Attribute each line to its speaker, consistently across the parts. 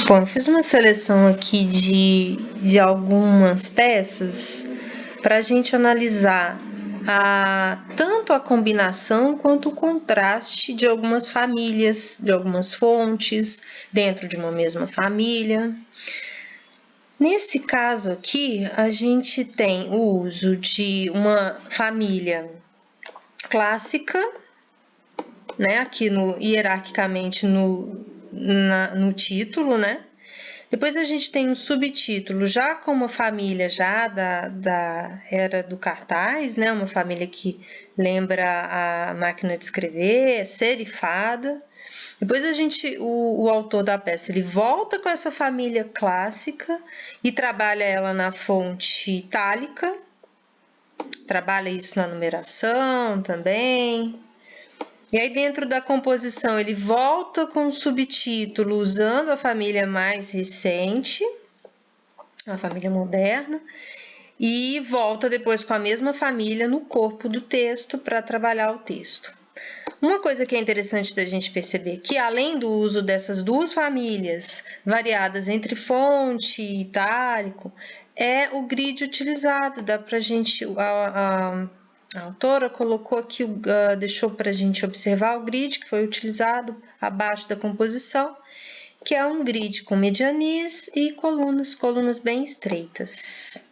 Speaker 1: Bom, eu fiz uma seleção aqui de algumas peças para a gente analisar tanto a combinação quanto o contraste de algumas famílias, de algumas fontes, dentro de uma mesma família. Nesse caso aqui, a gente tem o uso de uma família clássica, né, aqui hierarquicamente no título, né? Depois a gente tem um subtítulo já com uma família já da era do cartaz, né? Uma família que lembra a máquina de escrever, serifada. Depois o autor da peça, ele volta com essa família clássica e trabalha ela na fonte itálica, trabalha isso na numeração também. E aí dentro da composição ele volta com o subtítulo usando a família mais recente, a família moderna, e volta depois com a mesma família no corpo do texto para trabalhar o texto. Uma coisa que é interessante da gente perceber que além do uso dessas duas famílias variadas entre fonte e itálico, é o grid utilizado. Dá pra gente a autora colocou aqui, deixou para a gente observar o grid que foi utilizado abaixo da composição, que é um grid com medianis e colunas bem estreitas.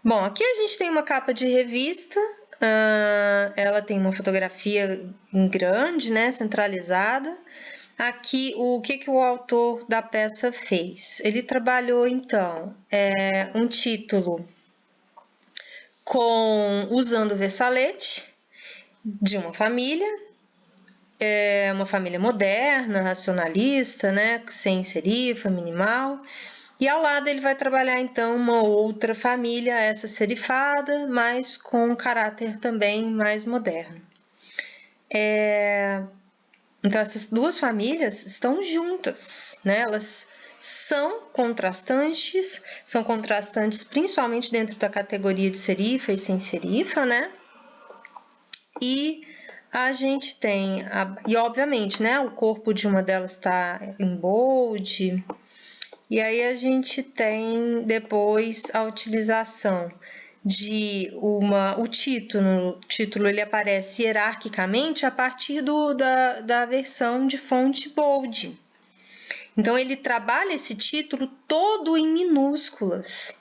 Speaker 1: Bom, aqui a gente tem uma capa de revista, ela tem uma fotografia grande, né, centralizada. Aqui, o que o autor da peça fez? Ele trabalhou, então, um título usando o versalete de uma família moderna, racionalista, né, sem serifa, minimal. E ao lado ele vai trabalhar então uma outra família, essa serifada, mas com um caráter também mais moderno. Então essas duas famílias estão juntas, né? Elas são contrastantes principalmente dentro da categoria de serifa e sem serifa, né? E a gente tem, e obviamente, né, o corpo de uma delas está em bold, e aí a gente tem depois a utilização de o título ele aparece hierarquicamente a partir da versão de fonte bold. Então ele trabalha esse título todo em minúsculas.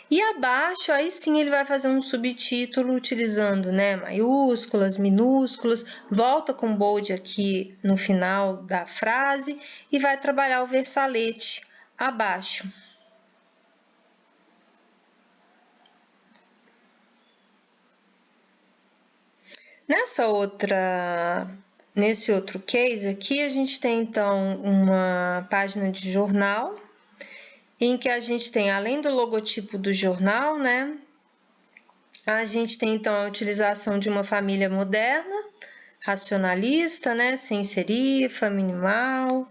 Speaker 1: E abaixo, aí sim, ele vai fazer um subtítulo utilizando, né, maiúsculas, minúsculas, volta com bold aqui no final da frase e vai trabalhar o versalete abaixo. Nesse outro case aqui, a gente tem então uma página de jornal em que a gente tem, além do logotipo do jornal, né, a gente tem então a utilização de uma família moderna, racionalista, né, sem serifa, minimal.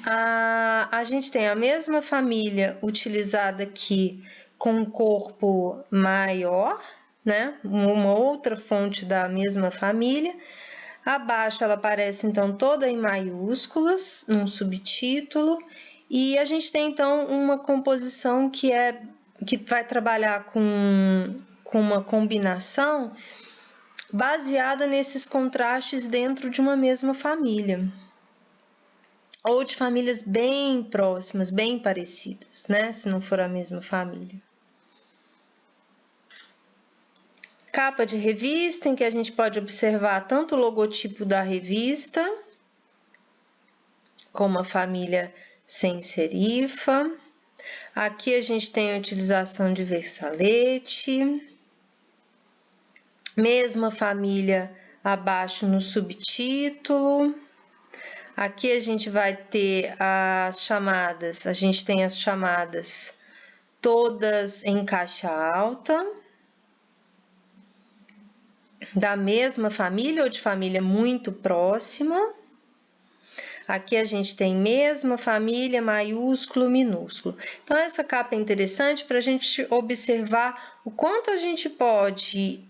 Speaker 1: A gente tem a mesma família utilizada aqui com um corpo maior, né, uma outra fonte da mesma família. Abaixo ela aparece então toda em maiúsculas, num subtítulo, e a gente tem então uma composição que vai trabalhar com uma combinação baseada nesses contrastes dentro de uma mesma família, ou de famílias bem próximas, bem parecidas, né? Se não for a mesma família. Capa de revista, em que a gente pode observar tanto o logotipo da revista, como a família sem serifa. Aqui a gente tem a utilização de versalete. Mesma família abaixo no subtítulo. Aqui a gente vai ter as chamadas, todas em caixa alta, da mesma família ou de família muito próxima. Aqui a gente tem mesma família, maiúsculo, minúsculo. Então, essa capa é interessante para a gente observar o quanto a gente pode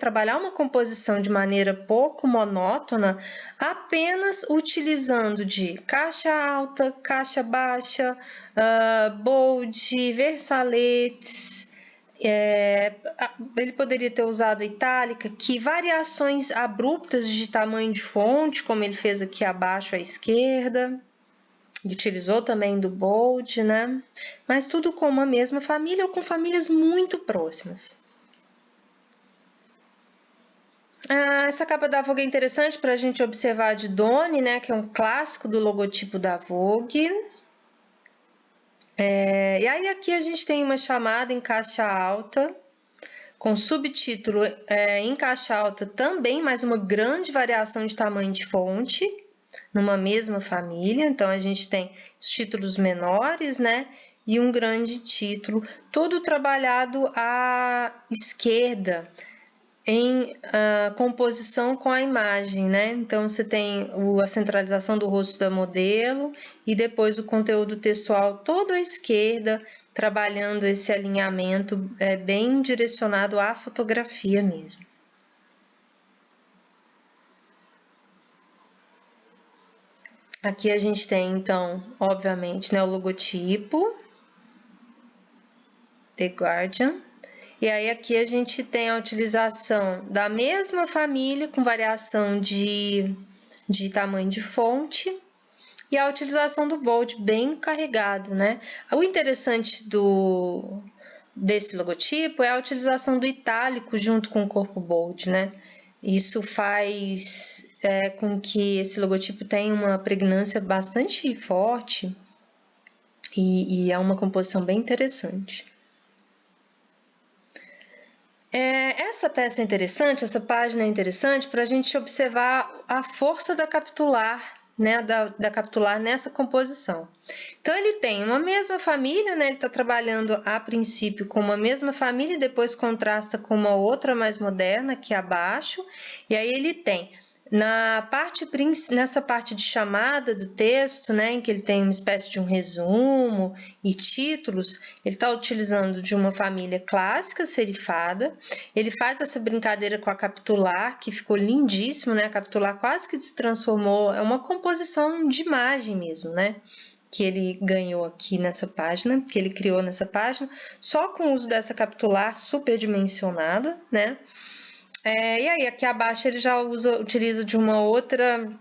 Speaker 1: trabalhar uma composição de maneira pouco monótona, apenas utilizando de caixa alta, caixa baixa, bold, versaletes. Ele poderia ter usado itálica, que variações abruptas de tamanho de fonte, como ele fez aqui abaixo à esquerda. Ele utilizou também do bold, né? Mas tudo com uma mesma família ou com famílias muito próximas. Essa capa da Vogue é interessante para a gente observar a de Doni, né? Que é um clássico do logotipo da Vogue. E aí aqui a gente tem uma chamada em caixa alta, com subtítulo em caixa alta também, mas uma grande variação de tamanho de fonte, numa mesma família. Então, a gente tem os títulos menores, né? E um grande título, todo trabalhado à esquerda, em composição com a imagem, né? Então, você tem a centralização do rosto da modelo e depois o conteúdo textual todo à esquerda, trabalhando esse alinhamento bem direcionado à fotografia mesmo. Aqui a gente tem, então, obviamente, né, o logotipo, The Guardian. E aí aqui a gente tem a utilização da mesma família com variação de tamanho de fonte e a utilização do bold bem carregado, né? O interessante desse logotipo é a utilização do itálico junto com o corpo bold, né? Isso faz com que esse logotipo tenha uma pregnância bastante forte e é uma composição bem interessante. Essa peça é interessante, essa página é interessante para a gente observar a força da capitular, né, da capitular nessa composição. Então, ele tem uma mesma família, né, ele está trabalhando a princípio com uma mesma família, depois contrasta com uma outra mais moderna aqui abaixo, e aí ele tem nessa parte de chamada do texto, né, em que ele tem uma espécie de um resumo e títulos, ele está utilizando de uma família clássica serifada. Ele faz essa brincadeira com a capitular, que ficou lindíssimo, né? A capitular quase que se transformou, é uma composição de imagem mesmo, né? Que ele ganhou aqui nessa página, que ele criou nessa página, só com o uso dessa capitular superdimensionada, né? E aí, aqui abaixo ele já utiliza de uma outra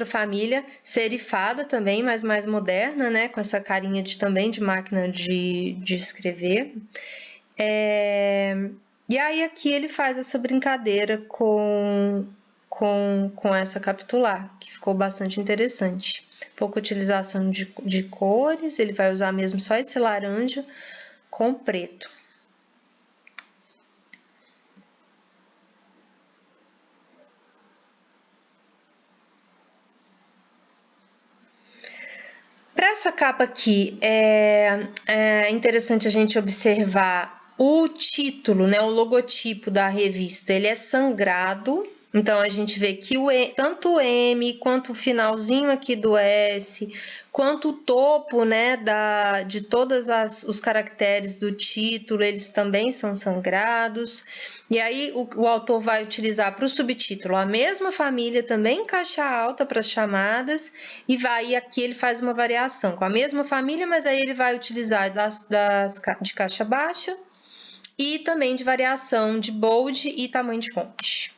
Speaker 1: família serifada também, mas mais moderna, né? Com essa carinha também de máquina de escrever. E aí aqui ele faz essa brincadeira com essa capitular, que ficou bastante interessante. Pouca utilização de cores, ele vai usar mesmo só esse laranja com preto. Para essa capa aqui, é interessante a gente observar o título, né, o logotipo da revista, ele é sangrado. Então, a gente vê que tanto o M, quanto o finalzinho aqui do S, quanto o topo, né, de todos os caracteres do título, eles também são sangrados. E aí, o autor vai utilizar para o subtítulo a mesma família, também em caixa alta para as chamadas, e aqui ele faz uma variação com a mesma família, mas aí ele vai utilizar de caixa baixa e também de variação de bold e tamanho de fonte.